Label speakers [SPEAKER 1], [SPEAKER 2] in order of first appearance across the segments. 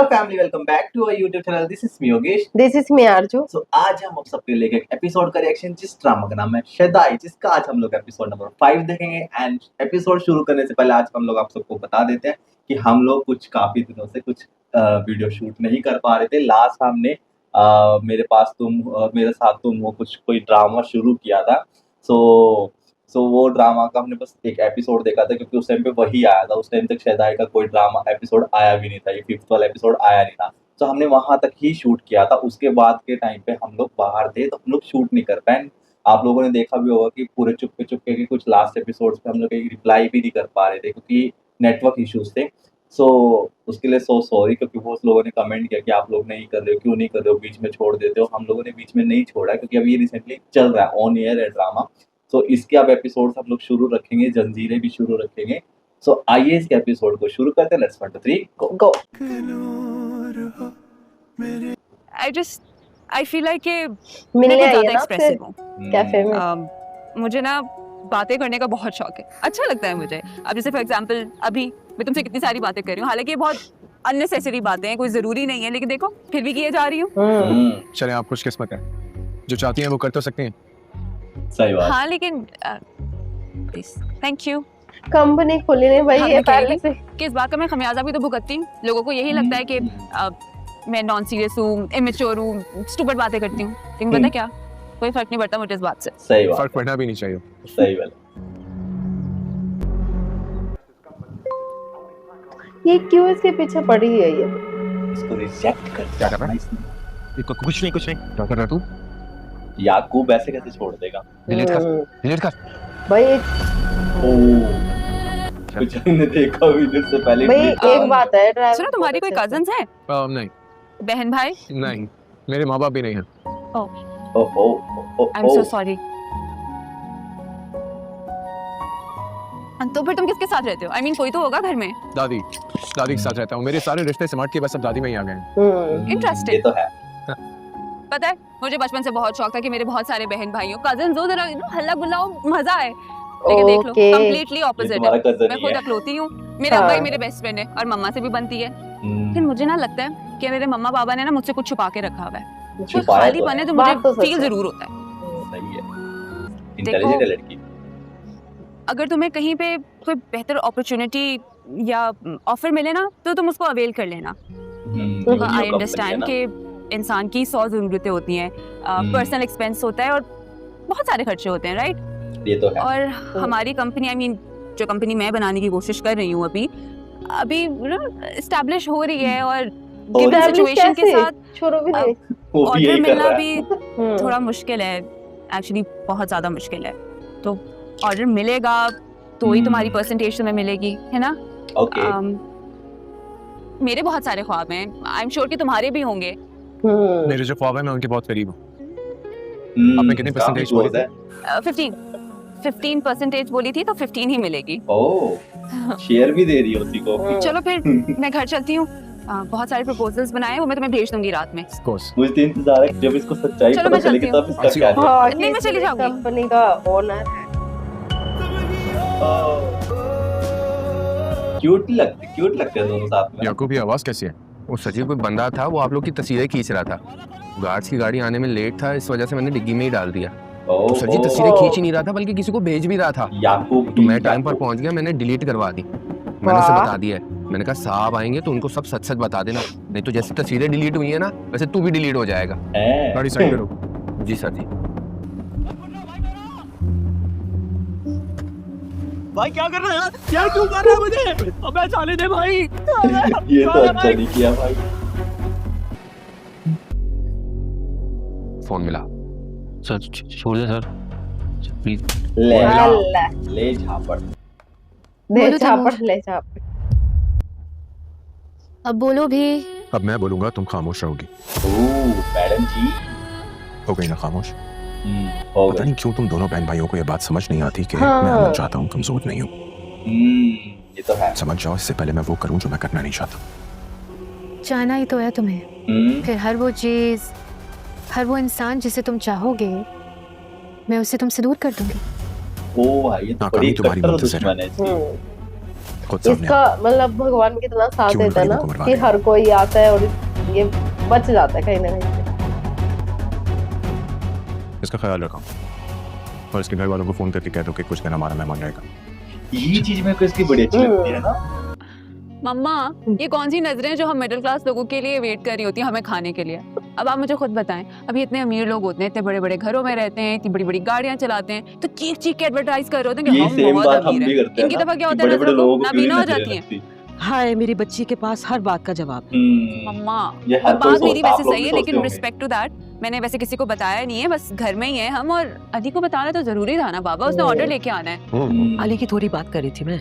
[SPEAKER 1] Family, welcome back to our YouTube channel. This is me Yogesh,
[SPEAKER 2] this is me Aarzoo.
[SPEAKER 1] So आज हम सबके लेके एक एपिसोड का रिएक्शन जिस ड्रामा का नाम है शदाई, जिसका आज हम लोग एपिसोड नंबर 5 देखेंगे। एंड एपिसोड शुरू करने से पहले आज हम लोग आप सबको बता देते हैं कि हम लोग कुछ काफी दिनों से कुछ वीडियो शूट नहीं कर पा रहे थे। लास्ट हमने मेरे पास तुम मेरे साथ तुम वो कुछ कोई ड्रामा शुरू किया था। सो वो ड्रामा का हमने बस एक एपिसोड देखा था, क्योंकि उस टाइम पे वही आया था। उस टाइम तक शहदाई का कोई ड्रामा एपिसोड आया भी नहीं था, ये 5th वाला एपिसोड आया नहीं था। तो हमने वहां तक ही शूट किया था। उसके बाद के टाइम पे हम लोग बाहर थे, तो हम लोग शूट नहीं कर पाए। आप लोगों ने देखा भी होगा कि पूरे चुपके चुपके के कुछ लास्ट एपिसोड्स पे हम लोग एक रिप्लाई भी नहीं कर पा रहे थे, क्योंकि नेटवर्क इश्यूज थे। सो उसके लिए सो सॉरी, क्योंकि बहुत लोगों ने कमेंट किया कि आप लोग नहीं कर रहे हो, क्यों नहीं कर रहे हो, बीच में छोड़ देते हो। हम लोगों ने बीच में नहीं छोड़ा, क्योंकि अभी ये रिसेंटली चल रहा है, ऑन एयर है ड्रामा। सो इसके अब एपिसोड्स हम लोग शुरू रखेंगे, जंजीरें भी शुरू रखेंगे। सो आइए इसके एपिसोड को शुरू करते हैं। Let's 1 2 3
[SPEAKER 2] go.
[SPEAKER 3] I feel like कि
[SPEAKER 2] मिलने
[SPEAKER 3] मैं
[SPEAKER 2] आई
[SPEAKER 3] कुछ
[SPEAKER 2] है
[SPEAKER 3] ज़्यादा
[SPEAKER 2] ना
[SPEAKER 3] एक्सप्रेसिव हूँ।
[SPEAKER 2] कैफे में।
[SPEAKER 3] मुझे ना बातें करने का बहुत शौक है, अच्छा लगता है मुझे। अब जैसे फॉर एग्जांपल अभी मैं तुमसे कितनी सारी बातें कर रही हूँ, हालांकि ये बहुत अननेसेसरी बातें हैं, कोई ज़रूरी नहीं है, लेकिन देखो फिर भी किए जा रही हूँ।
[SPEAKER 4] चले, आप खुशकिस्मत हैं, जो चाहती हैं वो कर तो सकती हैं।
[SPEAKER 1] सही बात।
[SPEAKER 3] हाँ लेकिन थैंक यू।
[SPEAKER 2] कंपनी खोली नहीं भाई,
[SPEAKER 3] हाँ,
[SPEAKER 2] ये
[SPEAKER 3] मैं
[SPEAKER 2] पहले
[SPEAKER 3] कहेगी
[SPEAKER 2] से
[SPEAKER 3] कि इस बात का मैं खमियाजा भी तो भुगतती हूँ। लोगों को यही लगता है कि मैं नॉन सीरियस हूँ, इमेच्योर हूँ, स्टूपिड बातें करती हूँ, लेकिन पता है क्या, कोई फर्क नहीं पड़ता मुझे इस बात से।
[SPEAKER 1] सही बात,
[SPEAKER 4] फर्क पड़ना भी नहीं चाहिए।
[SPEAKER 1] सही बात।
[SPEAKER 2] ये क्यों इसके पीछे पड़ी है ये?
[SPEAKER 1] इसको रिजेक्ट कर
[SPEAKER 4] क्या कर रहा है? कुछ नहीं क्या कर रहा तू?
[SPEAKER 1] याकूब ऐसे कैसे छोड़ देगा?
[SPEAKER 4] डिलीट कर
[SPEAKER 2] भाई
[SPEAKER 1] कुछ नहीं देखा वीडियो से पहले।
[SPEAKER 2] भाई एक बात है, ड्राइवर
[SPEAKER 3] सुनो, तुम्हारी कोई कजन्स हैं?
[SPEAKER 4] नहीं
[SPEAKER 3] बहन भाई?
[SPEAKER 4] नहीं, मेरे माँ बाप भी नहीं हैं।
[SPEAKER 3] I am so sorry. तो फिर तुम किसके साथ रहते हो? I mean, कोई तो होगा घर में।
[SPEAKER 4] दादी के साथ रहता हूँ। मेरे सारे रिश्ते सिमट के बस अब दादी में ही आ गए हैं।
[SPEAKER 3] इंटरेस्टिंग।
[SPEAKER 1] ये तो है।
[SPEAKER 3] पता है, मुझे बचपन से बहुत शौक था कि मेरे बहुत सारे बहन भाई हो, कजन्स हो, जरा हल्ला गुल्ला हो, मजा आए। लेकिन देख लो,
[SPEAKER 2] Okay.
[SPEAKER 3] कंप्लीटली ऑपोजिट है।
[SPEAKER 1] तुम्हारा cousin
[SPEAKER 3] मैं
[SPEAKER 1] ही
[SPEAKER 3] खुद
[SPEAKER 1] है।
[SPEAKER 3] अकलौती हूँ, मेरे अब्बा ही मेरे बेस्ट फ्रेंड है और मम्मा से भी बनती है। फिर मुझे ना लगता है कि मेरे मम्मा पापा ने ना मुझसे कुछ छुपा के रखा हुआ है। कोई
[SPEAKER 1] छुपाया
[SPEAKER 3] खाली
[SPEAKER 1] तो
[SPEAKER 3] पन है
[SPEAKER 1] है।
[SPEAKER 3] तो मुझे
[SPEAKER 2] बात तो सच
[SPEAKER 3] फील
[SPEAKER 2] है।
[SPEAKER 3] जरूर होता है।
[SPEAKER 1] सही है, इंटेलिजेंट है लड़की।
[SPEAKER 3] अगर तुम्हें कहीं पे कोई बेहतर अपॉर्चुनिटी या ऑफर मिले ना, तो तुम उसको अवेल कर लेना। आई अंडरस्टैंड कि इंसान की 100 ज़रूरतें होती हैं, पर्सनल एक्सपेंस होता है और बहुत सारे खर्चे होते हैं, राइट?
[SPEAKER 1] ये तो है।
[SPEAKER 3] और हमारी कंपनी, आई मीन जो कंपनी मैं बनाने की कोशिश कर रही हूँ अभी एस्टैब्लिश हो रही है, और गिवन सिचुएशन के साथ
[SPEAKER 2] छोड़ो भी नहीं।
[SPEAKER 1] वो भी
[SPEAKER 3] ऑर्डर
[SPEAKER 1] यही कर
[SPEAKER 3] मिलना
[SPEAKER 1] रहा है।
[SPEAKER 3] भी थोड़ा मुश्किल है, एक्चुअली बहुत ज़्यादा मुश्किल है। तो ऑर्डर मिलेगा तो ही तुम्हारी परसेंटेज तुम्हें मिलेगी, है ना?
[SPEAKER 1] ओके।
[SPEAKER 3] मेरे बहुत सारे ख्वाब हैं, आई एम श्योर कि तुम्हारे भी होंगे।
[SPEAKER 4] मेरे जो ख्वाब है मैं उनके बहुत करीब हूँ। आपने कितनी परसेंटेज बोली थी?
[SPEAKER 3] 15% बोली थी, तो 15 ही मिलेगी।
[SPEAKER 1] ओह, शेयर भी दे रही है उसी को।
[SPEAKER 3] चलो फिर मैं घर चलती हूँ, बहुत सारे प्रपोजल्स बनाए, वो मैं तुम्हें भेज दूंगी रात में।
[SPEAKER 4] Of course।
[SPEAKER 1] मुझे तो इंतजार है जब इसको सच्चाई
[SPEAKER 3] चलो,
[SPEAKER 1] पता
[SPEAKER 3] मैं
[SPEAKER 1] चलेगी
[SPEAKER 3] चलती
[SPEAKER 1] तब इसका क्या है।
[SPEAKER 2] हाँ,
[SPEAKER 3] नहीं, मैं चली जाऊंगी।
[SPEAKER 2] कंपनी का ओनर है।
[SPEAKER 1] क्यूट लगते हैं दोनों साथ में।
[SPEAKER 4] याकूब, ये आवाज कैसी है? वो सजीव कोई बंदा था, वो आप लोग की तस्वीरें खींच रहा था। गार्ड्स की गाड़ी आने में लेट था, इस वजह से मैंने डिग्गी में ही डाल दिया।
[SPEAKER 1] ओह,
[SPEAKER 4] सजीव तस्वीरें खींच ही नहीं रहा था, बल्कि किसी को भेज भी रहा था।
[SPEAKER 1] याकूब
[SPEAKER 4] तो मैं टाइम पर पहुंच गया, मैंने डिलीट करवा दी। मैंने उसे बता दिया है, मैंने कहा साहब आएंगे तो उनको सब सच बता देना, नहीं तो जैसे तस्वीरें डिलीट हुई है ना, वैसे तू भी डिलीट हो जाएगा।
[SPEAKER 1] है।
[SPEAKER 4] गाड़ी साइड करो। जी सर जी।
[SPEAKER 5] भाई क्या कर रहा है? क्या क्यों कर रहा है मुझे? अबे जाने दे भाई।
[SPEAKER 1] ये तो अच्छा नहीं किया भाई।
[SPEAKER 4] फोन मिला।
[SPEAKER 5] सर छोड़ दे सर, प्लीज।
[SPEAKER 1] ले
[SPEAKER 2] अल्लाह।
[SPEAKER 1] ले झापड़।
[SPEAKER 2] ले
[SPEAKER 3] बोलो
[SPEAKER 2] झापड़,
[SPEAKER 3] तुम।
[SPEAKER 2] ले झापड़।
[SPEAKER 3] अब बोलो भी।
[SPEAKER 4] अब मैं बोलूंगा तुम खामोश रहोगी।
[SPEAKER 1] ओह मैडम जी।
[SPEAKER 4] हो गई ना खामोश?
[SPEAKER 1] हो
[SPEAKER 4] पता
[SPEAKER 1] गई।
[SPEAKER 4] नहीं क्यों तुम दोनों बहन भाइयों को ये बात समझ नहीं आती कि
[SPEAKER 2] हाँ।
[SPEAKER 4] मैं अमन चाहता हूँ, कमजोर नहीं हूँ।
[SPEAKER 1] ये तो है।
[SPEAKER 4] समझ जाओ, इससे पहले मैं वो करूँ जो मैं करना नहीं चाहता।
[SPEAKER 6] चाहना ही तो है तुम्हें। फिर हर वो चीज, हर वो इंसान जिसे तुम चाहोगे, मैं उसे तुमसे दूर कर दूंगी।
[SPEAKER 1] ओह भाई, ये तो
[SPEAKER 4] नाकामी
[SPEAKER 1] बड़ी
[SPEAKER 4] तुम्हारी
[SPEAKER 1] कट्टर
[SPEAKER 4] मुंतज़िर है।
[SPEAKER 1] दुश्मन है इसकी।
[SPEAKER 7] खुद सामने
[SPEAKER 2] इसका मतलब भगवान कितना साथ
[SPEAKER 7] क्यों
[SPEAKER 2] देता है ना
[SPEAKER 7] गरीबों को मरवा
[SPEAKER 2] कि
[SPEAKER 7] रहे हो?
[SPEAKER 2] हर कोई आता है और ये बच जाता है कहीं ना कहीं से।
[SPEAKER 7] इसका ख्याल रखो और इसके घर वालों को फोन करके कह दो कि कुछ दिन हमारा मेहमान रहेगा।
[SPEAKER 1] ये चीज मेरे को इसकी बड़ी अच्छी लगती है ना।
[SPEAKER 3] मम्मा ये कौन सी नजरें जो हम मिडिल क्लास लोगों के लिए वेट कर रही होती हैं हमें खाने के लिए। अब आप मुझे खुद बताएं, अभी इतने अमीर लोग होते हैं, इतने बड़े बड़े घरों में रहते हैं, इतनी बड़ी बड़ी गाड़ियां चलाते हैं, तो चीख चीख के एडवर्टाइज कर रहे होते हैं कि
[SPEAKER 1] ये
[SPEAKER 3] हम
[SPEAKER 1] सेम
[SPEAKER 3] बहुत
[SPEAKER 1] बात हम
[SPEAKER 3] अमीर
[SPEAKER 1] भी
[SPEAKER 3] हैं।
[SPEAKER 1] करते हैं
[SPEAKER 3] इनकी
[SPEAKER 1] ना
[SPEAKER 3] दफा क्या
[SPEAKER 1] कि
[SPEAKER 3] होता है
[SPEAKER 1] बड़े-बड़े
[SPEAKER 3] नजरों
[SPEAKER 1] लोगों
[SPEAKER 3] को
[SPEAKER 1] को क्यों
[SPEAKER 3] नाबीना
[SPEAKER 1] नहीं
[SPEAKER 3] हो
[SPEAKER 1] नजरें
[SPEAKER 3] जाती है।
[SPEAKER 1] लगती।
[SPEAKER 8] हाय मेरी बच्ची के पास हर बात का जवाब है।
[SPEAKER 3] मम्मा
[SPEAKER 1] ये
[SPEAKER 3] और
[SPEAKER 1] हर कोई
[SPEAKER 3] बात मेरी
[SPEAKER 1] सोचता, आप
[SPEAKER 3] वैसे
[SPEAKER 1] लोग
[SPEAKER 3] सही
[SPEAKER 1] भी
[SPEAKER 3] है,
[SPEAKER 1] सोचते
[SPEAKER 3] लेकिन
[SPEAKER 1] होंगे।
[SPEAKER 3] रिस्पेक्ट टू दैट मैंने वैसे किसी को बताया नहीं है, बस घर में ही है हम, और अली को बताना तो जरूरी था ना बाबा, उसने ऑर्डर लेके आना है।
[SPEAKER 8] अली की थोड़ी बात कर रही थी मैं।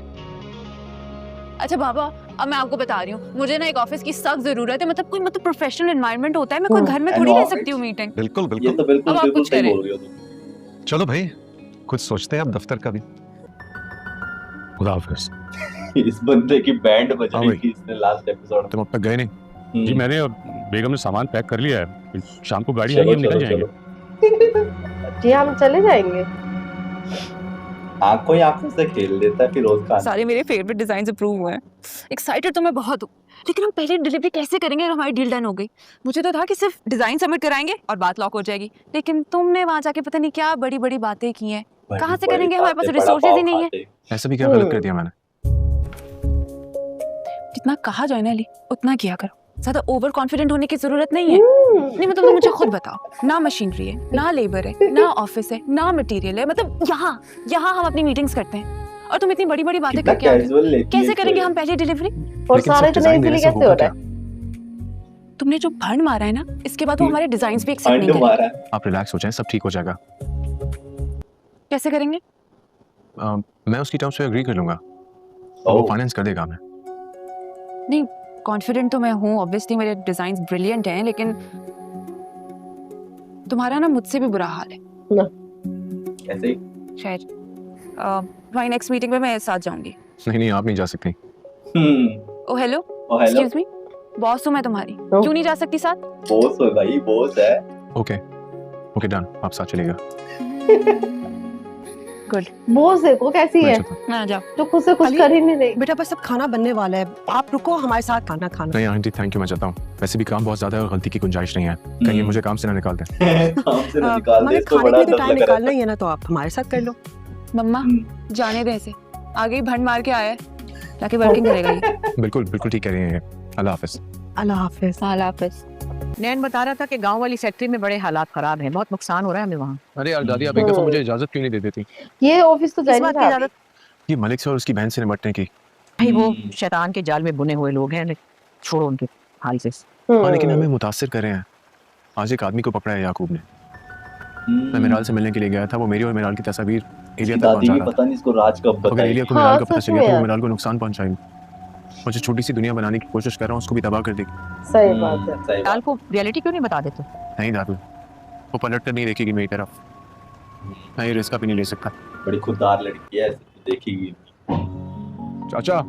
[SPEAKER 3] अच्छा बाबा अब मैं आपको बता रही हूँ, मुझे ना एक ऑफिस की सख्त जरूरत है, मतलब कोई प्रोफेशनल एनवायरनमेंट होता है, मैं कोई घर में थोड़ी रह सकती हूँ मीटिंग।
[SPEAKER 7] बिल्कुल
[SPEAKER 1] ये
[SPEAKER 7] बिल्कुल।
[SPEAKER 1] तो बिल्कुल
[SPEAKER 3] अब आप
[SPEAKER 1] बिल्कुल
[SPEAKER 3] कुछ
[SPEAKER 1] सही
[SPEAKER 3] करें।
[SPEAKER 1] बोल रही हो तुम।
[SPEAKER 7] चलो भाई कुछ सोचते हैं अब दफ्तर का भी। खुदा हाफिज।
[SPEAKER 1] इस बंदे की बैंड बज
[SPEAKER 7] हाँ
[SPEAKER 1] रही
[SPEAKER 7] भाई।
[SPEAKER 1] थी इसने लास्ट एपिसोड
[SPEAKER 7] तुम अब तक गए नहीं?
[SPEAKER 1] में।
[SPEAKER 5] जी मैंने और बेगम ने सामान पैक कर लिया है, शाम को गाड़ी
[SPEAKER 1] चलो
[SPEAKER 5] आएगी हम
[SPEAKER 1] चलो
[SPEAKER 5] निकल जाएंगे।
[SPEAKER 1] चलो।
[SPEAKER 2] जी हम चले जाएंगे।
[SPEAKER 1] आंखों ही आंखों से खेल लेता है फिरोज खान।
[SPEAKER 3] सारे मेरे फेवरेट डिजाइन अप्रूव हुए हैं, एक्साइटेड तो मैं बहुत हूँ, लेकिन हम पहले डिलीवरी कैसे करेंगे अगर हमारी डील डन हो गई। मुझे तो था कि सिर्फ डिजाइन सबमिट कराएंगे और बात लॉक हो जाएगी, लेकिन तुमने वहां जाके पता नहीं क्या बड़ी बड़ी बातें की हैं। कहाँ से करेंगे, हमारे पास रिसोर्सेज ही नहीं है।
[SPEAKER 7] ऐसा भी क्या गलत कर दिया मैंने?
[SPEAKER 3] जितना कहा जाए ना अली उतना किया करो, ज्यादा ओवर कॉन्फिडेंट होने की जरूरत नहीं है। नहीं मतलब तुम मुझे खुद बताओ, ना मशीनरी है, ना लेबर है, ना ऑफिस है, ना मटेरियल है, मतलब यहाँ हम अपनी मीटिंग्स करते हैं और तुम इतनी बड़ी बड़ी बातें
[SPEAKER 1] कितना
[SPEAKER 3] करके आते हो।
[SPEAKER 1] कैजुअल लेती है
[SPEAKER 3] कैसे
[SPEAKER 1] इसको
[SPEAKER 3] करेंगे
[SPEAKER 1] ये।
[SPEAKER 3] हम पहले डिलीवरी?
[SPEAKER 2] और
[SPEAKER 7] लेकिन
[SPEAKER 2] सारे
[SPEAKER 7] सब
[SPEAKER 2] इतने
[SPEAKER 7] डिजाइन देने
[SPEAKER 2] इजीली
[SPEAKER 7] से
[SPEAKER 2] कैसे हो
[SPEAKER 7] होगा
[SPEAKER 2] रहा है?
[SPEAKER 3] तुमने जो भंड मारा है ना, इसके बाद वो हमारे डिजाइन्स भी एक्सेप्ट नहीं
[SPEAKER 1] अंड
[SPEAKER 3] करेंगे।
[SPEAKER 1] मारा है।
[SPEAKER 7] आप रिलैक्स हो जाएं, सब ठीक हो जाएगा।
[SPEAKER 3] कैसे करेंगे?
[SPEAKER 7] मैं उसकी टर्म्स पे एग्री कर लूंगा और वो
[SPEAKER 1] ओह,
[SPEAKER 7] फाइनेंस कर देगा हमें।
[SPEAKER 3] नहीं कॉन्फिडेंट तो मैं हूँ, ऑब्वियसली मेरे डिजाइन्स ब्रिलियंट हैं, लेकिन तुम्हारा ना मुझसे भी बुरा हाल है
[SPEAKER 1] ऐसे ही।
[SPEAKER 3] शायद। भाई नेक्स्ट मीटिंग में मैं साथ जाऊंगी।
[SPEAKER 7] नहीं आप नहीं जा सकती।
[SPEAKER 3] ओ हेलो
[SPEAKER 1] ओ हेलो
[SPEAKER 3] एक्सक्यूज मी, बॉस हूँ मैं तुम्हारी, क्यों नहीं जा सकती साथ?
[SPEAKER 1] बॉस हो भाई, बॉस है।
[SPEAKER 7] ओके ओके डन, आप साथ चलेगा।
[SPEAKER 3] गुड,
[SPEAKER 2] बोझ देखो कैसी
[SPEAKER 7] मैं
[SPEAKER 2] है,
[SPEAKER 7] चलता हूँ।
[SPEAKER 3] ना जाओ।
[SPEAKER 2] जो खुद से कुछ
[SPEAKER 8] अली-
[SPEAKER 2] कर ही नहीं रही।
[SPEAKER 8] बेटा बस अब खाना बनने वाला है, आप रुको हमारे साथ खाना खाना।
[SPEAKER 7] नहीं आंटी थैंक यू, मैं चाहता हूँ। वैसे भी काम बहुत ज्यादा है और गलती की गुंजाइश नहीं है, कहीं ये मुझे काम से ना निकाल दें।
[SPEAKER 1] काम से ना निकाल दे,
[SPEAKER 8] मगर
[SPEAKER 1] इसको
[SPEAKER 8] खाने के
[SPEAKER 1] बड़ा
[SPEAKER 8] लिए तो
[SPEAKER 1] डर
[SPEAKER 8] टाइम
[SPEAKER 1] लग रहा
[SPEAKER 8] निकालना ही है ना, तो आप हमारे साथ कर लो।
[SPEAKER 3] मम्मा
[SPEAKER 1] हम्म।
[SPEAKER 3] जाने दे इसे, आगे ही भंड मार के आया है, जाके वर्किंग करेगा ये।
[SPEAKER 7] बिल्कुल बिल्कुल ठीक कह रही हैं ये। अल्लाह हाफिज।
[SPEAKER 8] अल्लाह हाफिज।
[SPEAKER 3] अल्लाह हाफिज।
[SPEAKER 8] नैन बता रहा था कि गांव वाली फैक्ट्री में बड़े हालात खराब हैं, बहुत नुकसान हो रहा है हमें वहाँ।
[SPEAKER 7] अरे यार दादी आप एक दफा मुझे इजाजत क्यों नहीं दे देती?
[SPEAKER 2] ये ऑफिस तो
[SPEAKER 8] किस
[SPEAKER 2] जानी
[SPEAKER 8] बात की
[SPEAKER 2] था
[SPEAKER 8] इजाजत?
[SPEAKER 7] ये मलिक से और उसकी बहन से निपटने की।
[SPEAKER 8] भाई वो शैतान के जाल में बुने हुए लोग हैं, छोड़ो उनके हाल से।
[SPEAKER 7] हाँ लेकिन हमें मुतासिर कर रहे हैं। आज एक आदमी को पकड़ा है याकूब ने। मैं मिराल से मिलने के लिए गया था, वो मेरी और मिराल की तस्वीर एलिया तक
[SPEAKER 1] दादी
[SPEAKER 7] पहुंचा
[SPEAKER 1] भी
[SPEAKER 7] रहा था।
[SPEAKER 1] पता नहीं इसको राज कब
[SPEAKER 7] अगर
[SPEAKER 1] बताई।
[SPEAKER 7] एलिया को
[SPEAKER 2] हाँ,
[SPEAKER 7] मिराल का पता
[SPEAKER 2] सच
[SPEAKER 7] चल गया
[SPEAKER 2] में
[SPEAKER 7] तो वो
[SPEAKER 2] यार।
[SPEAKER 7] मिराल को नुकसान पहुंचाएगी और जो छोटी सी दुनिया बनाने की कोशिश कर रहा हूँ उसको भी तबाह कर देगी।
[SPEAKER 2] सही बात है।
[SPEAKER 1] सही
[SPEAKER 8] लाल
[SPEAKER 1] बात।
[SPEAKER 8] को रियलिटी क्यों नहीं बता देते?
[SPEAKER 7] नहीं दादू, वो पलट कर नहीं देखेगी मेरी तरफ। मैं ये रिस्क भी नहीं ले सकता।
[SPEAKER 1] बड़ी खुददार लड़की है, ऐसे तो देखेगी।
[SPEAKER 7] चाचा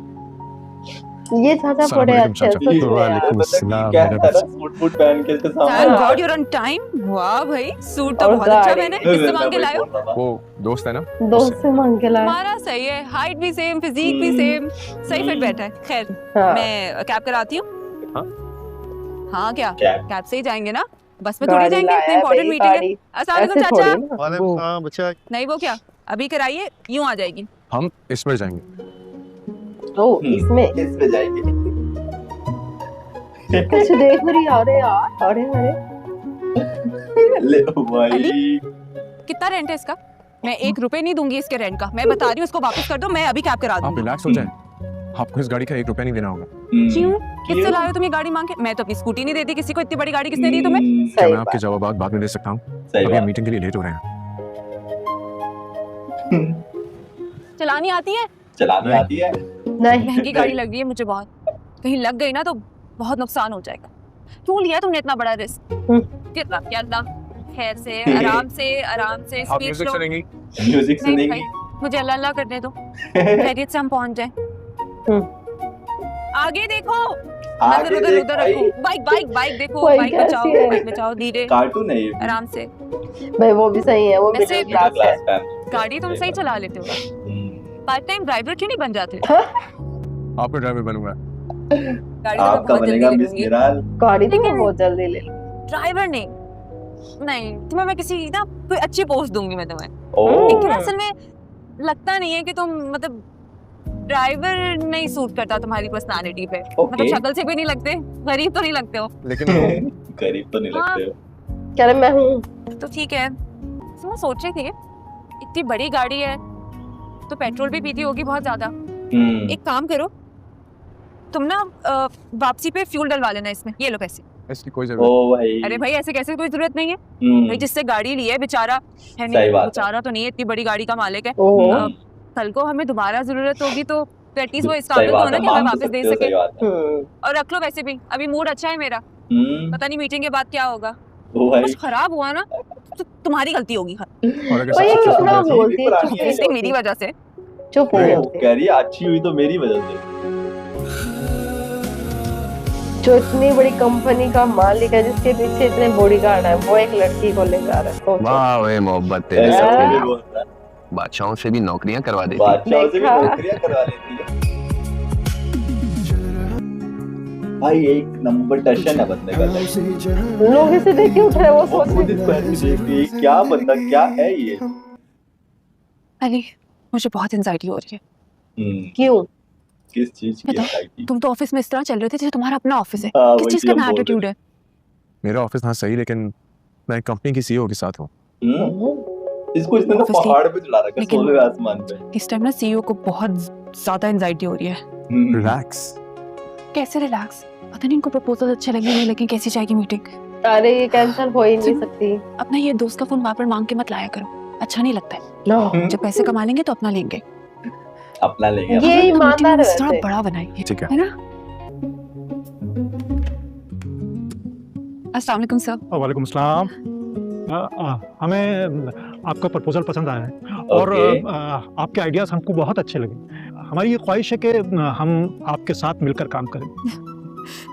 [SPEAKER 2] ये चाचा
[SPEAKER 7] सलाम
[SPEAKER 2] बड़े
[SPEAKER 7] अलैकुम
[SPEAKER 2] अच्छे हैं,
[SPEAKER 7] चाचा।
[SPEAKER 2] सच में यार।
[SPEAKER 5] वालेकुम
[SPEAKER 1] मतलब
[SPEAKER 5] सलाम,
[SPEAKER 1] क्या
[SPEAKER 5] मेरा
[SPEAKER 1] था ना, सूट वूट पहन के इसके सामने
[SPEAKER 3] थैंक
[SPEAKER 1] आ
[SPEAKER 3] गॉड
[SPEAKER 1] गया।
[SPEAKER 3] You on time. वाह भाई सूट तो
[SPEAKER 2] और
[SPEAKER 3] बहुत अच्छा
[SPEAKER 2] गाड़ी।
[SPEAKER 3] पहने, किससे मांग के
[SPEAKER 1] मैं
[SPEAKER 3] लाए हो?
[SPEAKER 1] बोल रहा था।
[SPEAKER 7] वो दोस्त है ना,
[SPEAKER 2] दोस्त से मांग के लाया।
[SPEAKER 3] हमारा सही है, हाइट भी सेम, फिजिक भी सेम, सही फिट बैठा है। खैर
[SPEAKER 2] हाँ।
[SPEAKER 3] मैं कैब कराती हूँ। हाँ क्या
[SPEAKER 1] कैब।
[SPEAKER 3] कैब से ही जाएंगे ना, बस में थोड़ी
[SPEAKER 2] गाड़ी
[SPEAKER 3] जाएंगे,
[SPEAKER 2] लाया
[SPEAKER 3] इतनी
[SPEAKER 2] है
[SPEAKER 3] इंपॉर्टेंट
[SPEAKER 2] भाई,
[SPEAKER 3] मीटिंग है।
[SPEAKER 2] गाड़ी।
[SPEAKER 3] अस्सलाम वालेकुम
[SPEAKER 2] ऐसे थोड़ी
[SPEAKER 3] चाचा।
[SPEAKER 2] ना।
[SPEAKER 5] वालेकुम सलाम बच्चा।
[SPEAKER 3] नहीं वो क्या, अभी कराइए, यूं आ जाएगी।
[SPEAKER 7] हम इस पर जाएंगे।
[SPEAKER 2] ओ इसमें
[SPEAKER 1] इसमें जाएंगे।
[SPEAKER 2] कुछ देख रही। अरे यार, अरे अरे
[SPEAKER 1] ले भाई।
[SPEAKER 3] अली? कितना रेंट है इसका? मैं 1 रुपए नहीं दूंगी इसके रेंट का, मैं बता रही हूँ, इसको वापस कर दो, मैं अभी कैब करा
[SPEAKER 7] आप
[SPEAKER 3] दूंगी।
[SPEAKER 7] रिलैक्स हो जाएं। आपको इस गाड़ी का 1 रुपया नहीं देना होगा।
[SPEAKER 3] क्यों? किससे लाए हो तुम ये गाड़ी मांग के? मैं तो अपनी स्कूटी नहीं देती किसी को, इतनी बड़ी गाड़ी किसने दी तुम्हें?
[SPEAKER 7] क्या
[SPEAKER 2] सही
[SPEAKER 7] मैं आपके
[SPEAKER 2] बात।
[SPEAKER 7] जवाब बाद में दे सकता हूँ?
[SPEAKER 1] सही
[SPEAKER 7] अभी
[SPEAKER 1] बात।
[SPEAKER 7] हम मीटिंग के लिए लेट हो रहे हैं।
[SPEAKER 3] चलानी आती है?
[SPEAKER 1] चलानी
[SPEAKER 7] नहीं।
[SPEAKER 1] आती है।
[SPEAKER 2] नहीं
[SPEAKER 3] महंगी गाड़ी लग रही है मुझे बहुत, कहीं लग गई ना तो बहुत नुकसान हो जाएगा। क्यों लिया तुमने इतना बड़ा रिस्क? कितना क्या अल्लाह, खैर से आराम से
[SPEAKER 7] आप
[SPEAKER 3] स्पीड
[SPEAKER 7] म्यूजिक
[SPEAKER 3] लो।
[SPEAKER 7] सुनेंगी?
[SPEAKER 1] म्यूजिक
[SPEAKER 3] नहीं
[SPEAKER 1] सुनेंगी।
[SPEAKER 3] भाई, मुझे अल्लाह अल्लाह करने दो, खैरियत से हम पहुंच जाएं। आगे देखो,
[SPEAKER 1] आगे
[SPEAKER 3] नजर उधर
[SPEAKER 1] देख
[SPEAKER 3] उधर
[SPEAKER 1] भाई।
[SPEAKER 3] रखो। बाइक देखो,
[SPEAKER 2] भाई
[SPEAKER 3] बाइक
[SPEAKER 2] कैसी
[SPEAKER 3] बचाओ,
[SPEAKER 2] है?
[SPEAKER 3] बाइक बचाओ, धीरे
[SPEAKER 1] कार्टून है ये।
[SPEAKER 3] आराम से।
[SPEAKER 2] भाई वो भी सही है, वो
[SPEAKER 3] वैसे-
[SPEAKER 2] मिडिल क्लास है।
[SPEAKER 1] फैमिली।
[SPEAKER 3] गाड़ी तुम सही चला लेते हो, पार्ट टाइम ड्राइवर क्यों नहीं बन जाते?
[SPEAKER 7] आपका ड्राइवर बनूंगा।
[SPEAKER 3] गाड़ी तो मैं
[SPEAKER 1] आपका
[SPEAKER 3] बहुत
[SPEAKER 1] बनेगा
[SPEAKER 3] जल्दी ले
[SPEAKER 1] मिस
[SPEAKER 3] लूंगी।
[SPEAKER 1] मिराल।
[SPEAKER 2] गाड़ी तो मैं
[SPEAKER 3] लेकिन-
[SPEAKER 2] बहुत जल्दी ले लूँ।
[SPEAKER 3] ड्राइवर नहीं, नहीं तुम्हें मैं किसी ना कोई अच्छी पोस्ट दूंगी मैं तुम्हें।
[SPEAKER 1] ओह
[SPEAKER 3] लेकिन असल में लगता नहीं है कि तुम मतलब ड्राइवर नहीं सूट करता तुम्हारी पर्सनालिटी पे। मतलब
[SPEAKER 1] ओके
[SPEAKER 3] शक्ल से भी नहीं लगते, गरीब तो नहीं लगते हो।
[SPEAKER 7] लेकिन
[SPEAKER 1] गरीब तो नहीं लगते हो।
[SPEAKER 2] कह रहे मैं हूँ।
[SPEAKER 3] तो ठीक है, तो मैं सोच रही थी इतनी बड़ी गाड़ी है तो पेट्रोल भी पीती होगी बहुत ज्यादा। एक काम करो, तुम ना वापसी पे फ्यूल डलवा लेना इसमें, ये लो पैसे।
[SPEAKER 7] इसकी कोई जरूरत
[SPEAKER 1] ओ भाई
[SPEAKER 3] अरे भाई ऐसे कैसे, कोई जरूरत नहीं है
[SPEAKER 1] हम्म,
[SPEAKER 3] भाई, जिससे गाड़ी ली है बेचारा है
[SPEAKER 1] सही
[SPEAKER 3] नहीं,
[SPEAKER 1] बात है।
[SPEAKER 3] बेचारा तो नहीं है, इतनी बड़ी गाड़ी का मालिक है।
[SPEAKER 2] ओहो।
[SPEAKER 1] हम्म,
[SPEAKER 3] कल को हमें दोबारा जरूरत होगी तो एटलीस्ट वो इस
[SPEAKER 1] सही
[SPEAKER 3] काबिल तो हो
[SPEAKER 1] बात
[SPEAKER 3] ना
[SPEAKER 1] है,
[SPEAKER 3] कि हमें
[SPEAKER 1] मांग
[SPEAKER 3] वापस दे
[SPEAKER 1] सकते हो,
[SPEAKER 3] सके।
[SPEAKER 1] सही बात है।
[SPEAKER 3] और रख लो वैसे भी, अभी मूड अच्छा है मेरा, पता नहीं मीटिंग के बाद क्या होगा।
[SPEAKER 1] ओ भाई
[SPEAKER 3] कुछ खराब हुआ ना तो तुम्हारी गलती होगी।
[SPEAKER 7] और अगर
[SPEAKER 2] भाई
[SPEAKER 7] सब
[SPEAKER 2] कितना
[SPEAKER 7] successful रहती
[SPEAKER 2] बोलती है,
[SPEAKER 1] पुरानी
[SPEAKER 2] चुप
[SPEAKER 1] है।
[SPEAKER 3] मिस्टेक मेरी वजह से।
[SPEAKER 2] चुप हो
[SPEAKER 1] ओ,
[SPEAKER 2] जाती है।
[SPEAKER 1] कह रही है अच्छी हुई तो मेरी वजह से।
[SPEAKER 2] जो इतनी बड़ी कंपनी का मालिक है जिसके पीछे इतने बॉडीगार्ड है, वो एक लड़की को ले जा रहा है। सोचो।
[SPEAKER 4] वाह वे मोहब्बत तेरे
[SPEAKER 1] ऐसा
[SPEAKER 4] साथ
[SPEAKER 1] मुझे
[SPEAKER 4] में
[SPEAKER 1] बोलता है।
[SPEAKER 4] बादशाहों से भी नौकरियां करवा देती।
[SPEAKER 1] बादशाहों से भी
[SPEAKER 2] देखा।
[SPEAKER 1] नौकरियां करवा लेती है। भाई एक नंबर टशन है बंदे का।
[SPEAKER 2] लोग इसे देख के उठ रहे हैं, वो
[SPEAKER 1] वो
[SPEAKER 2] सोच
[SPEAKER 1] खुद
[SPEAKER 2] रहे
[SPEAKER 1] इसको ऐसे देख के क्या बंदा क्या है ये।
[SPEAKER 3] अली मुझे बहुत एंजाइटी हो रही है।
[SPEAKER 2] क्यों?
[SPEAKER 1] किस चीज की
[SPEAKER 3] बताओ।
[SPEAKER 1] anxiety?
[SPEAKER 3] तुम तो ऑफिस में इस तरह चल रहे थे जैसे तुम्हारा अपना ऑफिस है।
[SPEAKER 1] हाँ,
[SPEAKER 3] किस
[SPEAKER 1] वही
[SPEAKER 3] चीज
[SPEAKER 1] तो
[SPEAKER 3] का
[SPEAKER 1] हम
[SPEAKER 3] इतना
[SPEAKER 1] बोल रहे
[SPEAKER 3] एटीट्यूड है?
[SPEAKER 7] मेरा ऑफिस हाँ सही, लेकिन मैं कंपनी की सीईओ के साथ हूँ।
[SPEAKER 1] इसको इसने ना
[SPEAKER 3] Obviously,
[SPEAKER 1] पहाड़ पे चढ़ा रखा है,
[SPEAKER 3] लेकिन-
[SPEAKER 1] 16वें आसमान पे।
[SPEAKER 3] इस टाइम ना सीईओ को बहुत ज्यादा एंजाइटी हो रही है।
[SPEAKER 7] रिलैक्स।
[SPEAKER 3] कैसे रिलैक्स? पता नहीं इनको प्रपोजल अच्छे लगे नहीं, लेकिन कैसी जाएगी मीटिंग?
[SPEAKER 2] अरे ये कैंसिल हो ही नहीं सकती।
[SPEAKER 3] अपना ये दोस्त का फोन वहां पर मांग के मत लाया करो, अच्छा नहीं लगता है।
[SPEAKER 2] नो,
[SPEAKER 3] जब पैसे कमा लेंगे तो अपना लेंगे।
[SPEAKER 1] अपना लेंगे
[SPEAKER 2] ये
[SPEAKER 1] अपना।
[SPEAKER 2] ईमानदार है
[SPEAKER 3] थोड़ा
[SPEAKER 2] वैसे।
[SPEAKER 3] बड़ा बनाइए,
[SPEAKER 7] ठीक है।
[SPEAKER 3] है ना? अस्सलाम वालेकुम सर।
[SPEAKER 9] वालेकुम सलाम। हमें आपका प्रपोजल पसंद आया है और
[SPEAKER 1] ओके।
[SPEAKER 9] आपके आइडियाज़ हमको बहुत अच्छे लगे। हमारी ये ख्वाहिश है कि हम आपके साथ मिलकर काम करें।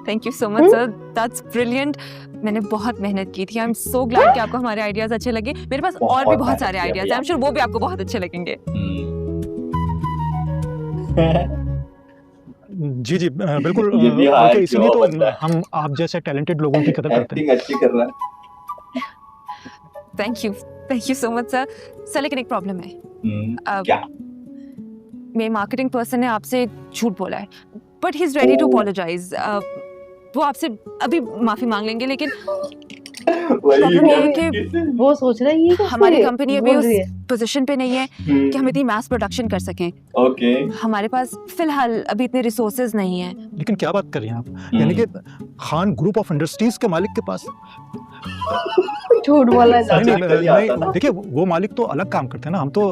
[SPEAKER 3] Thank you so much sir, that's brilliant. मैंने बहुत मेहनत की थी। आई एम सो ग्लैड कि आपको हमारे आइडियाज अच्छे लगे। मेरे पास और भी
[SPEAKER 1] बहुत
[SPEAKER 3] बहुत सारे
[SPEAKER 1] मेहनत
[SPEAKER 3] आइडियाज
[SPEAKER 1] किया
[SPEAKER 3] हैं, आई एम श्योर वो भी आपको बहुत अच्छे लगेंगे।
[SPEAKER 9] जी जी बिल्कुल।
[SPEAKER 1] ये भी हायर
[SPEAKER 9] बल्कि इसीलिए
[SPEAKER 1] क्यों
[SPEAKER 9] तो
[SPEAKER 1] बनता है?
[SPEAKER 9] हम आप जैसे टैलेंटेड लोगों की कदर करते हैं।
[SPEAKER 1] एक्टिंग अच्छी कर रहा है।
[SPEAKER 3] Thank you so much sir. Sir लेकिन एक प्रॉब्लम है। अब
[SPEAKER 1] क्या?
[SPEAKER 3] मेरे मार्केटिंग पर्सन ने आपसे झूठ बोला है, but he is ready to apologise. वो आपसे अभी माफी मांग लेंगे, लेकिन
[SPEAKER 1] वही
[SPEAKER 3] प्रॉब्लम ये है
[SPEAKER 1] बोल
[SPEAKER 3] कि
[SPEAKER 1] रही है।
[SPEAKER 2] वो सोच रहा है ये कैसे
[SPEAKER 3] हमारी कंपनी अभी
[SPEAKER 2] बोल
[SPEAKER 3] उस
[SPEAKER 2] रही है।
[SPEAKER 3] पोजीशन पे नहीं है कि हम इतनी मास प्रोडक्शन कर सकें।
[SPEAKER 1] ओके।
[SPEAKER 3] हमारे पास फिलहाल अभी इतने रिसोर्सेज नहीं है।
[SPEAKER 9] लेकिन क्या बात कर रही हैं आप? यानी कि खान ग्रुप ऑफ इंडस्ट्रीज के मालिक के पास
[SPEAKER 2] झूठ बोला है
[SPEAKER 1] सच
[SPEAKER 2] ज्यादा।
[SPEAKER 1] में कल ही आता था।
[SPEAKER 9] देखिए वो मालिक तो अलग काम करते हैं ना, हम तो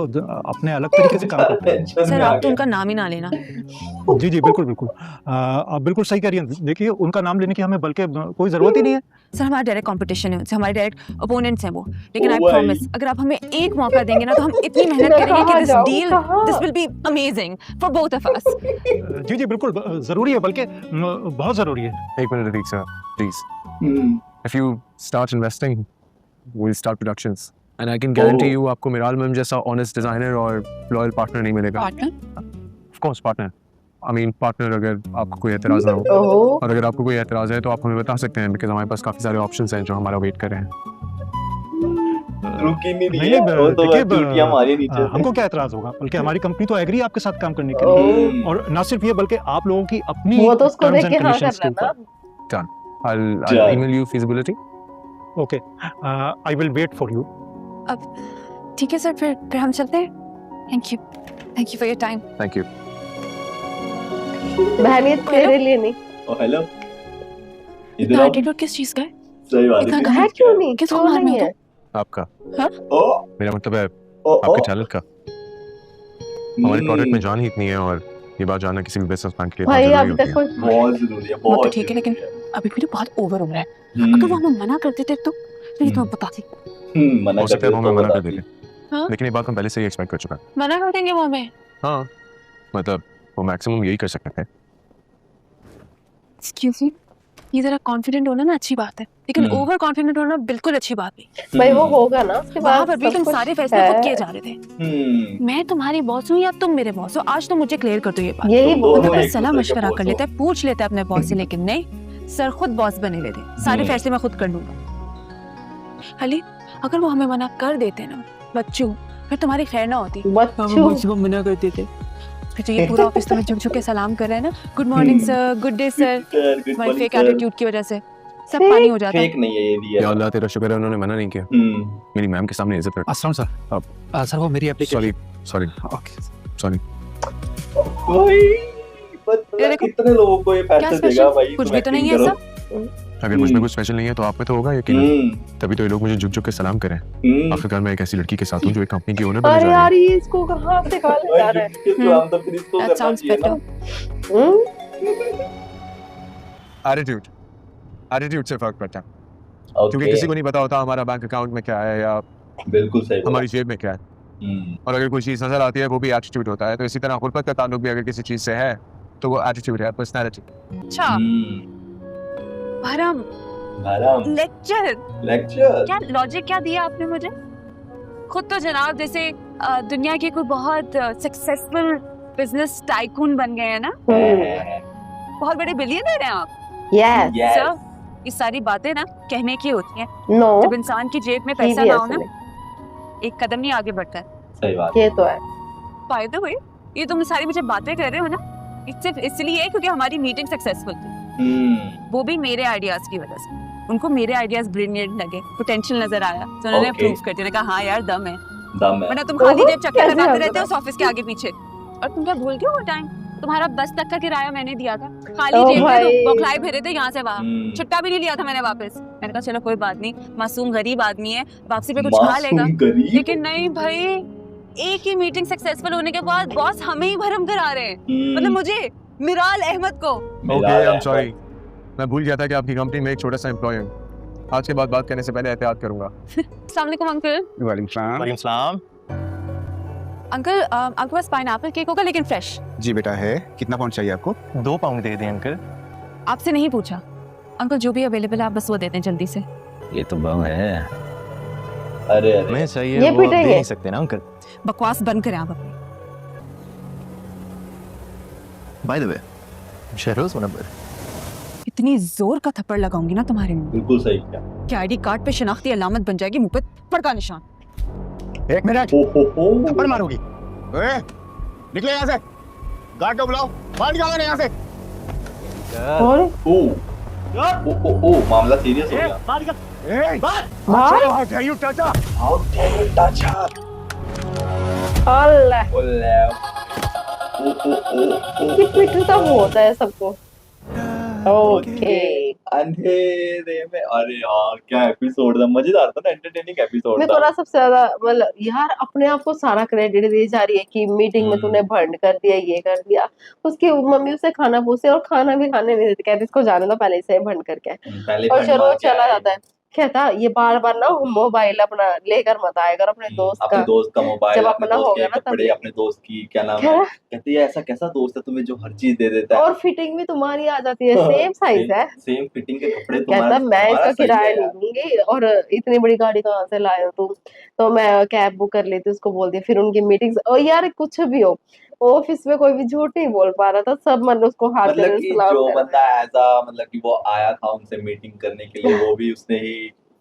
[SPEAKER 9] अपने अलग तरीके से काम करते हैं।
[SPEAKER 1] टेंशन
[SPEAKER 3] सर
[SPEAKER 1] में आ
[SPEAKER 3] आप तो
[SPEAKER 1] गया।
[SPEAKER 3] उनका नाम ही ना लेना।
[SPEAKER 9] जी जी बिल्कुल बिल्कुल। आप बिल्कुल सही कह रही हैं। देखिए उनका नाम लेने की हमें बल्कि कोई ज़रूरत ही नहीं है।
[SPEAKER 3] सर हमारा डायरेक्ट कंपटीशन है उनसे, हमारे डायरेक्ट ओपोनेंट्स हैं वो। लेकिन आई
[SPEAKER 1] वही।
[SPEAKER 3] प्रॉमिस अगर आप हमें एक मौका देंगे ना तो हम इतनी मेहनत करेंगे कि
[SPEAKER 2] कहाँ
[SPEAKER 3] दिस
[SPEAKER 2] जाऊँ,
[SPEAKER 3] डील
[SPEAKER 2] कहाँ?
[SPEAKER 3] This will be amazing for both of us.
[SPEAKER 9] जी जी बिल्कुल ज़रूरी है, बल्कि बहुत ज़रूरी है।
[SPEAKER 7] एक minute Rafiq sir please.
[SPEAKER 1] Hmm,
[SPEAKER 7] If you start investing, we'll start productions. And I can guarantee
[SPEAKER 1] Oh.
[SPEAKER 7] you आपको मिराल मैम जैसा honest designer और loyal partner नहीं मिलेगा।
[SPEAKER 3] Partner
[SPEAKER 7] Of course partner. I mean partner अगर आपको कोई एतराज़ ना हो।
[SPEAKER 2] ओहो,
[SPEAKER 7] और अगर आपको कोई एतराज़ है तो आप हमें बता सकते हैं, because हमारे पास काफ़ी सारे options हैं जो हमारा वेट कर रहे हैं।
[SPEAKER 1] रुक ही नहीं रही
[SPEAKER 9] नहीं,
[SPEAKER 1] है। वो तो
[SPEAKER 9] देखिए,
[SPEAKER 1] बस चूटियां मारी नीचे से।
[SPEAKER 9] हमको क्या एतराज़ होगा? बल्कि हमारी कंपनी तो एग्री आपके साथ काम करने के
[SPEAKER 2] ओह।
[SPEAKER 9] लिए।
[SPEAKER 1] हम्म,
[SPEAKER 9] और ना सिर्फ ये बल्कि आप लोगों की अपनी
[SPEAKER 2] वो तो उसको
[SPEAKER 9] terms
[SPEAKER 2] देख
[SPEAKER 9] and
[SPEAKER 2] के हाँ
[SPEAKER 9] conditions
[SPEAKER 2] कर
[SPEAKER 9] के
[SPEAKER 2] रहा
[SPEAKER 9] ऊपर।
[SPEAKER 2] ना।
[SPEAKER 7] I'll
[SPEAKER 1] Done.
[SPEAKER 7] email you feasibility.
[SPEAKER 9] Okay, I will wait for you.
[SPEAKER 3] ठीक है सर, फिर हम चलते हैं। Thank you for your time.
[SPEAKER 7] Thank you.
[SPEAKER 2] बहन ये तेरे लिए नहीं।
[SPEAKER 1] Oh hello. इधर
[SPEAKER 3] इतना
[SPEAKER 1] आओ।
[SPEAKER 3] एटीट्यूड किस चीज का है?
[SPEAKER 1] सही बात
[SPEAKER 3] इतना
[SPEAKER 1] है।
[SPEAKER 2] है क्यों नहीं?
[SPEAKER 3] किसको
[SPEAKER 2] क्यों
[SPEAKER 3] मारना
[SPEAKER 2] नहीं
[SPEAKER 3] है
[SPEAKER 2] है?
[SPEAKER 7] आपका
[SPEAKER 1] ओ
[SPEAKER 7] मेरा मतलब है
[SPEAKER 1] ओ ओ।
[SPEAKER 7] आपके टैलेंट का। हमारे प्रोडक्ट में जान ही इतनी है और ये बात जानना किसी भी बिजनेसमैन के लिए बहुत
[SPEAKER 2] भाई
[SPEAKER 7] जरूरी
[SPEAKER 2] अब
[SPEAKER 7] होती है।
[SPEAKER 2] देखो
[SPEAKER 1] बहुत जरूरी है।
[SPEAKER 3] वो तो
[SPEAKER 1] बहुत
[SPEAKER 3] ठीक है, लेकिन अभी भी तो बहुत ओवर हो रहा है।
[SPEAKER 1] हम्म,
[SPEAKER 3] अगर वो हमें मना कर देते तो ये तो बताती।
[SPEAKER 1] मना
[SPEAKER 7] हो सकता है वो हमें मना कर
[SPEAKER 1] देते।
[SPEAKER 7] देते,
[SPEAKER 3] हाँ?
[SPEAKER 7] लेकिन ये बात हम पहले से ही एक्सपेक्ट कर चुका है।
[SPEAKER 3] मना कर देंगे वो हमें?
[SPEAKER 7] हाँ मतलब वो मैक्सिमम यही कर सकते हैं।
[SPEAKER 3] एक्सक्यूज मी, ये जरा कॉन्फिडेंट होना ना अच्छी बात है, लेकिन ओवर कॉन्फिडेंट होना बिल्कुल अच्छी बात नहीं।
[SPEAKER 2] भाई वो होगा ना उसके
[SPEAKER 3] वहाँ
[SPEAKER 2] बाद
[SPEAKER 3] पर भी
[SPEAKER 2] सब
[SPEAKER 3] तुम
[SPEAKER 2] कुछ
[SPEAKER 3] सारे फैसले
[SPEAKER 2] है।
[SPEAKER 3] खुद किए जा रहे थे। मैं तुम्हारी बॉस हूँ या तुम मेरे बॉस हो, आज तो मुझे क्लियर कर दो ये बात।
[SPEAKER 2] यही
[SPEAKER 1] तुम
[SPEAKER 2] बोल
[SPEAKER 1] दोनों
[SPEAKER 3] मतलब
[SPEAKER 1] एक
[SPEAKER 3] सलाह
[SPEAKER 1] दूसरे के
[SPEAKER 3] मशवरा
[SPEAKER 1] boss
[SPEAKER 3] कर
[SPEAKER 1] हो।
[SPEAKER 3] लेता है, पूछ लेता है अपने बॉस से, लेकिन नहीं, सर खुद बॉस बने लेते, सारे फैसले मैं खुद कर लूंगा। हली अगर वो हमें मना कर देते ना बच्चों, फिर तुम्हारी खैर ना होती।
[SPEAKER 2] बच्चों
[SPEAKER 3] मना कर देते, फिर तो ये पूरा ऑफिस तुम्हें झुक झुक के सलाम कर रहा है ना, good morning sir, good day sir, तुम्हारे फेक एटीट्यूड की वजह से सब पानी हो जाता।
[SPEAKER 1] फेक नहीं है ये भी
[SPEAKER 7] या
[SPEAKER 1] है।
[SPEAKER 7] अल्लाह तेरा शुक्र है उन्होंने मना नहीं किया। मेरी मैम के सामने इज्जत रख।
[SPEAKER 9] अस्सलाम सर। सर वो मेरी एप्लीकेशन।
[SPEAKER 7] Sorry
[SPEAKER 9] okay.
[SPEAKER 7] सॉरी।
[SPEAKER 1] भाई
[SPEAKER 3] देखो,
[SPEAKER 1] कितने लोगों को ये
[SPEAKER 3] क्या
[SPEAKER 1] पैसे
[SPEAKER 3] स्पेशल?
[SPEAKER 1] देगा भाई?
[SPEAKER 3] कुछ
[SPEAKER 1] तुम
[SPEAKER 3] भी तो नहीं है
[SPEAKER 1] acting
[SPEAKER 3] ऐसा।
[SPEAKER 7] अगर मुझ में कुछ स्पेशल नहीं है तो आप में तो होगा यकीन। तभी तो ये लोग मुझे झुक झुक के सलाम करें।
[SPEAKER 1] करो।
[SPEAKER 7] आखिरकार मैं एक ऐसी लड़की के साथ हूँ जो एक कंपनी की ओनर बनने
[SPEAKER 2] अरे
[SPEAKER 7] जा
[SPEAKER 2] यार
[SPEAKER 7] रही
[SPEAKER 2] ये इसको कहाँ से खा ले जा रहा है।
[SPEAKER 1] हम तो फिर इसको
[SPEAKER 3] That
[SPEAKER 1] करना
[SPEAKER 3] sounds
[SPEAKER 1] चाहिए ना।
[SPEAKER 3] better.
[SPEAKER 2] हम्म?
[SPEAKER 7] है। एटीट्यूड से फर्क पड़ता है, क्योंकि
[SPEAKER 1] ओके,
[SPEAKER 7] किसी को नहीं पता होता हमारा बैंक अकाउंट में क्या है या
[SPEAKER 1] बिल्कुल सही बोला।
[SPEAKER 7] हमारी जेब में क्या है। और अगर कोई चीज नजर आती है वो भी एटीट्यूड होता है। तो इसी तरह गुर्बत का ताल्लुक भी अगर किसी चीज से है तो वो एटीट्यूड है, पर्सनैलिटी।
[SPEAKER 3] अच्छा भरम
[SPEAKER 1] मैडम
[SPEAKER 3] लेक्चर,
[SPEAKER 1] लेक्चर
[SPEAKER 3] क्या लॉजिक क्या दिया आपने मुझे? खुद तो जनाब जैसे दुनिया के कोई बहुत सक्सेसफुल बिजनेस टाइकून बन गए हैं ना, बहुत बड़े बिलियनर हैं आप।
[SPEAKER 2] यस
[SPEAKER 1] यस
[SPEAKER 3] सर ये सारी बातें ना कहने की होती हैं,
[SPEAKER 2] नो
[SPEAKER 3] जब इंसान की जेब में पैसा ना हो ना, एक कदम नहीं आगे बढ़ता है।
[SPEAKER 1] सही बात।
[SPEAKER 2] ये तो है।
[SPEAKER 3] फायदा हुई ये तुम सारी मुझे बातें कर रहे हो ना, सिर्फ इसलिए क्योंकि हमारी मीटिंग सक्सेसफुल थी, वो भी मेरे आइडियाज की वजह से। उनको मेरे आइडियाज ब्रिलियंट लगे, पोटेंशियल नजर आया, तो उन्होंने
[SPEAKER 1] Okay.
[SPEAKER 3] अप्रूव कर दिया, उन्होंने कहा हाँ यार दम है,
[SPEAKER 1] दम है।
[SPEAKER 3] वरना तुम खाली जेब चक्कर
[SPEAKER 2] कैसे
[SPEAKER 3] लगाते
[SPEAKER 2] हम
[SPEAKER 3] रहते हो
[SPEAKER 2] लोग?
[SPEAKER 3] उस ऑफिस के आगे पीछे। और तुम क्या भूल गए वो टाइम, तुम्हारा बस तक का किराया मैंने दिया था, खाली
[SPEAKER 2] ओ
[SPEAKER 3] जेब में
[SPEAKER 2] भाई।
[SPEAKER 3] तुम बौखलाए फिरे थे यहाँ से वहाँ, छुट्टा भी नहीं लिया था मैंने वापस। मैंने कहा चलो कोई बात नहीं, मासूम गरीब आदमी है, वापसी पे कुछ खा लेगा,
[SPEAKER 1] मासूम गरीब।
[SPEAKER 3] लेकिन नहीं भाई, एक ही मीटिंग सक्सेसफुल होने के बाद बॉस हमें ही भरम करा रहे हैं, मतलब मुझे, मिराल अहमद को।
[SPEAKER 7] ओके आई एम सॉरी, मैं भूल गया था कि आपकी कंपनी में एक छोटा सा एम्प्लॉय हूँ। आज के बाद बात करने से पहले एहतियात करूंगा।
[SPEAKER 3] अस्सलाम वालेकुम अंकल।
[SPEAKER 9] वालेकुम सलाम।
[SPEAKER 3] अंकल आपके पास पाइनएप्पल केक होगा लेकिन फ्रेश?
[SPEAKER 10] जी बेटा है। कितना पाउंड चाहिए आपको?
[SPEAKER 9] 2 पाउंड दे दें अंकल।
[SPEAKER 3] आपसे नहीं पूछा अंकल, जो भी अवेलेबल है आप बस वो दे दें जल्दी से।
[SPEAKER 10] ये तो बम है।
[SPEAKER 1] अरे अरे
[SPEAKER 9] मैं सही
[SPEAKER 2] ये
[SPEAKER 9] है, वो आप दे
[SPEAKER 2] पिटेंगे।
[SPEAKER 9] नहीं सकते ना अंकल।
[SPEAKER 3] बकवास बंद करें आप अपनी।
[SPEAKER 10] By the way,
[SPEAKER 9] Shahroz number.
[SPEAKER 3] इतनी जोर का थप्पड़ लगाऊंगी ना तुम्हारे मुंह
[SPEAKER 1] बिल्कुल सही किया।
[SPEAKER 3] कि आईडी कार्ड पे शनाख्ती अलामत बन जाएगी, मुंह पे थप्पड़ का निशान।
[SPEAKER 10] 1 मिनट।
[SPEAKER 1] हो
[SPEAKER 10] थप्पड़ मारोगी? ओए, निकले यहाँ से। गार्ड को बुलाओ। बाहर निकालो यहाँ से।
[SPEAKER 2] और
[SPEAKER 1] ओ मामला सीरियस हो गया।
[SPEAKER 10] ए,
[SPEAKER 2] बाहर
[SPEAKER 10] how dare you touch her?
[SPEAKER 1] How dare you touch her?
[SPEAKER 2] अल्लाह
[SPEAKER 1] ओले
[SPEAKER 2] ये पिटता होता है सबको। ओके
[SPEAKER 1] अंधेरे में। अरे यार क्या एपिसोड था, मजेदार था ना, एंटरटेनिंग एपिसोड
[SPEAKER 2] मैं
[SPEAKER 1] था।
[SPEAKER 2] थोड़ा सबसे ज्यादा मतलब यार अपने आप को सारा क्रेडिट दी जा रही है कि मीटिंग में तूने भंड कर दिया, ये कर दिया। उसकी मम्मी उसे खाना पूछे और खाना भी खाने नहीं देती, कहती इसको जाने दो पहले इसे भंड करके।
[SPEAKER 1] पहले
[SPEAKER 2] और
[SPEAKER 1] भंड
[SPEAKER 2] चलो
[SPEAKER 1] मार के
[SPEAKER 2] चला
[SPEAKER 1] आए।
[SPEAKER 2] जाता है, कहता ये बार बार ना मोबाइल अपना लेकर मत आया कर अपने दोस्त
[SPEAKER 1] अपने
[SPEAKER 2] का।
[SPEAKER 1] दोस्त का मोबाइल,
[SPEAKER 2] जब
[SPEAKER 1] अपने
[SPEAKER 2] अपना
[SPEAKER 1] दोस्त
[SPEAKER 2] होगा
[SPEAKER 1] के
[SPEAKER 2] ना तब
[SPEAKER 1] कपड़े,
[SPEAKER 2] लेके।
[SPEAKER 1] अपने दोस्त की क्या नाम
[SPEAKER 2] क्या?
[SPEAKER 1] है, कहती है ऐसा कैसा दोस्त है तुम्हें जो हर चीज दे देता है।
[SPEAKER 2] और फिटिंग भी तुम्हारी आ जाती है, सेम साइज है।
[SPEAKER 1] सेम फिटिंग के कपड़े
[SPEAKER 2] कहता
[SPEAKER 1] तुम्हारा
[SPEAKER 2] मैं इसका
[SPEAKER 1] तुम्हारा सही
[SPEAKER 2] किराया
[SPEAKER 1] है
[SPEAKER 2] नहीं
[SPEAKER 1] यार।
[SPEAKER 2] दूंगी और इतनी बड़ी गाड़ी कहाँ से लाए हो तुम, तो मैं कैब बुक कर लेती, उसको बोल दिया। फिर उनकी मीटिंग्स, और यार कुछ भी हो ऑफिस में कोई भी झूठ नहीं बोल पा रहा था, सब मतलब उसको हाथ
[SPEAKER 1] मतलब
[SPEAKER 2] में
[SPEAKER 1] कि
[SPEAKER 2] सलाम
[SPEAKER 1] जो
[SPEAKER 2] कर
[SPEAKER 1] बंदा ऐसा मतलब कि वो आया था उनसे मीटिंग करने के लिए, वो भी उसने ही,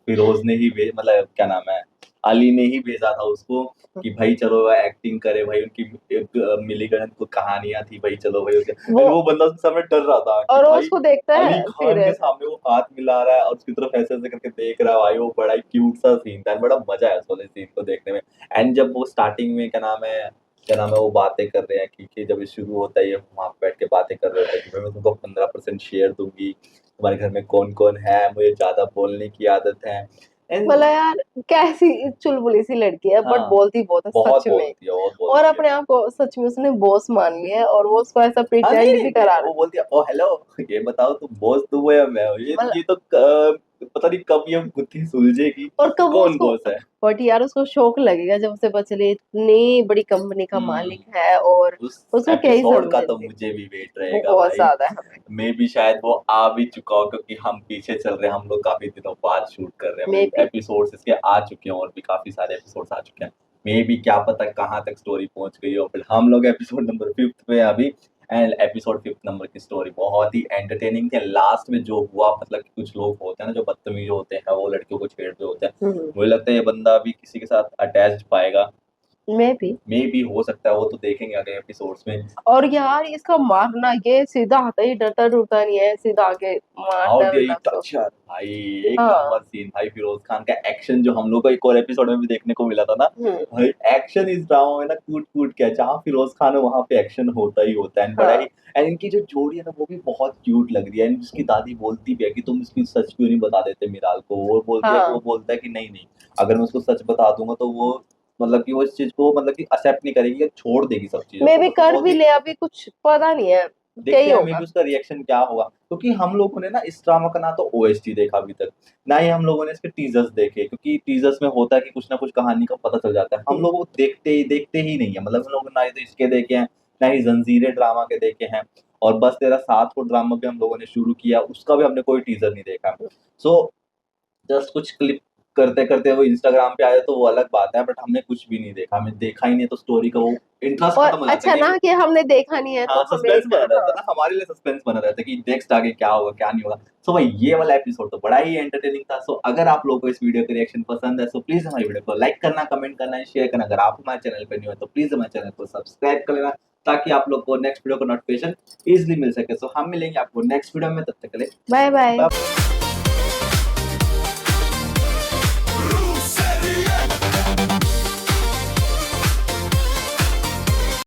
[SPEAKER 1] फिरोज ने ही मतलब क्या नाम है, अली ने ही भेजा था उसको कि भाई चलो एक्टिंग करे भाई, उनकी एक मिलीगंज को कहानियां थी भाई, चलो भाई उसके वो बंदा उस समय डर रहा था कि
[SPEAKER 2] और वो
[SPEAKER 1] भाई
[SPEAKER 2] उसको देखता
[SPEAKER 1] अली
[SPEAKER 2] है
[SPEAKER 1] खान
[SPEAKER 2] फिर
[SPEAKER 1] के सामने वो हाथ मिला रहा है और उसकी तरफ ऐसे ऐसे करके देख रहा है भाई, वो बड़ा ही क्यूट सा सीन था, बड़ा मजा आया उस वाले सीन को देखने में। एंड जब वो स्टार्टिंग में क्या नाम है वो बातें कर रहे हैं कि जब ये शुरू होता है, ये वहाँ पे बैठ के बातें कर रहे होते हैं कि मैं तुमको 15% शेयर दूंगी, तुम्हारे घर में कौन कौन है, मुझे ज्यादा बोलने की आदत है।
[SPEAKER 2] मतलब यार कैसी चुलबुली सी लड़की है, बट
[SPEAKER 1] हाँ,
[SPEAKER 2] बोलती बहुत है
[SPEAKER 1] बहुत
[SPEAKER 2] सच में।
[SPEAKER 1] बोलती है, बहुत
[SPEAKER 2] और
[SPEAKER 1] बोलती है।
[SPEAKER 2] अपने आप को सच में उसने बॉस मान लिया है और वो उसको ऐसा
[SPEAKER 1] हाँ,
[SPEAKER 2] प्रिटेंड
[SPEAKER 1] नहीं,
[SPEAKER 2] भी
[SPEAKER 1] नहीं,
[SPEAKER 2] करा
[SPEAKER 1] वो बोलती है ओ हेलो, ये बताओ तुम बॉस तुम हो या मैं हूँ,
[SPEAKER 2] मतलब-
[SPEAKER 1] ये तो पता नहीं कब ये गुत्थी सुलझेगी
[SPEAKER 2] और कब वो
[SPEAKER 1] कौन
[SPEAKER 2] उसको
[SPEAKER 1] बॉस है।
[SPEAKER 2] बट यार उसको शौक लगेगा जब उसे पता चले इतनी बड़ी कंपनी का मालिक है और
[SPEAKER 1] उस
[SPEAKER 2] उसको क्या ही
[SPEAKER 1] एपिसोड का तो
[SPEAKER 2] समझेंगे।
[SPEAKER 1] मुझे भी वेट रहेगा
[SPEAKER 2] बहुत
[SPEAKER 1] भाई।
[SPEAKER 2] ज्यादा है हमें।
[SPEAKER 1] मे भी शायद वो आ भी चुका हो क्योंकि हम पीछे चल रहे हैं, हम लोग काफी दिनों बाद शूट कर रहे हैं,
[SPEAKER 2] Maybe.
[SPEAKER 1] एपिसोड्स इसके आ चुके हैं और भी काफी सारे एपिसोड्स आ चुके हैं। मे बी क्या पता कहाँ तक स्टोरी पहुंच गई हो, फिर हम लोग एपिसोड नंबर 5 पे अभी। एंड एपिसोड 5 नंबर की स्टोरी बहुत ही एंटरटेनिंग थी। लास्ट में जो हुआ मतलब कि कुछ लोग होते हैं ना जो बदतमीज होते हैं, वो लड़कियों को छेड़ रहे होते हैं, मुझे लगता है ये बंदा अभी किसी के साथ अटैच्ड पाएगा।
[SPEAKER 2] मे भी।
[SPEAKER 1] मे भी हो सकता है, वो तो देखेंगे अगले एपिसोड्स में।
[SPEAKER 2] और यार इसका मारना ये सीधा आता ही डरता डरता नहीं है, सीधा आके
[SPEAKER 1] हाउ
[SPEAKER 2] मारता
[SPEAKER 1] डे यू
[SPEAKER 2] है
[SPEAKER 1] टच हर भाई, एक
[SPEAKER 2] हाँ।
[SPEAKER 1] नंबर सीन भाई। फिरोज खान का एक्शन जो हम लोग को एक और एपिसोड में भी देखने को मिला था ना भाई, एक्शन इस ड्रामा में ना कूट कूट के जहाँ फिरोज खान है वहाँ पे एक्शन होता ही होता है। बड़ा
[SPEAKER 2] हाँ।
[SPEAKER 1] ही एंड इनकी जो जोड़ी है ना वो भी बहुत क्यूट लग रही है। एंड उसकी दादी बोलती भी है कि तुम इसकी सच क्यों नहीं बता देते मिराल को, वो बोलती है
[SPEAKER 2] हाँ।
[SPEAKER 1] वो बोलता है कि नहीं नहीं, अगर मैं उसको सच बता दूंगा तो वो मतलब कि वो इस चीज को मतलब कि एक्सेप्ट नहीं करेगी, छोड़ देगी सब चीजें।
[SPEAKER 2] मे भी कर भी ले, अभी कुछ पता नहीं है क्या
[SPEAKER 1] देखते
[SPEAKER 2] ही
[SPEAKER 1] हैं मे
[SPEAKER 2] होगा।
[SPEAKER 1] बी उसका रिएक्शन क्या होगा, क्योंकि हम लोगों ने ना इस ड्रामा का ना तो ओएसटी देखा अभी तक, ना ही हम लोगों ने इसके टीजर्स देखे, क्योंकि टीजर्स में होता है कि कुछ ना कुछ कहानी का पता चल जाता है। हम लोग वो देखते ही नहीं है, मतलब हम लोग ना तो इसके देखे हैं ना ही जंजीरें ड्रामा के देखे हैं, और बस तेरा साथ को ड्रामा भी हम लोगों ने शुरू किया, उसका भी हमने कोई टीजर नहीं देखा। सो जस्ट कुछ क्लिप करते करते वो इंस्टाग्राम पे आया तो वो अलग बात है, बट हमने कुछ भी नहीं देखा, हमें देखा ही नहीं तो स्टोरी का वो इंटरेस्ट खत्म हो
[SPEAKER 2] और
[SPEAKER 1] जाता
[SPEAKER 2] अच्छा
[SPEAKER 1] है
[SPEAKER 2] ना कि हमने देखा नहीं है
[SPEAKER 1] हाँ,
[SPEAKER 2] तो
[SPEAKER 1] सस्पेंस बना रहता है
[SPEAKER 2] हाँ।
[SPEAKER 1] ना, हमारे लिए सस्पेंस बना रहता है कि नेक्स्ट आगे क्या होगा क्या नहीं होगा। सो भाई ये वाला एपिसोड तो बड़ा ही एंटरटेनिंग था। सो अगर आप लोगों को इस वीडियो का रिएक्शन पसंद है सो प्लीज हमारी वीडियो को लाइक करना, कमेंट करना, शेयर करना। अगर आप हमारे चैनल पे न्यू है तो प्लीज हमारे चैनल को सब्सक्राइब कर लेना ताकि आप लोग को नेक्स्ट वीडियो का नोटिफिकेशन इजीली मिल सके। सो हम मिलेंगे आपको नेक्स्ट वीडियो में, तब तक के लिए
[SPEAKER 2] बाय बाय।
[SPEAKER 1] बाय।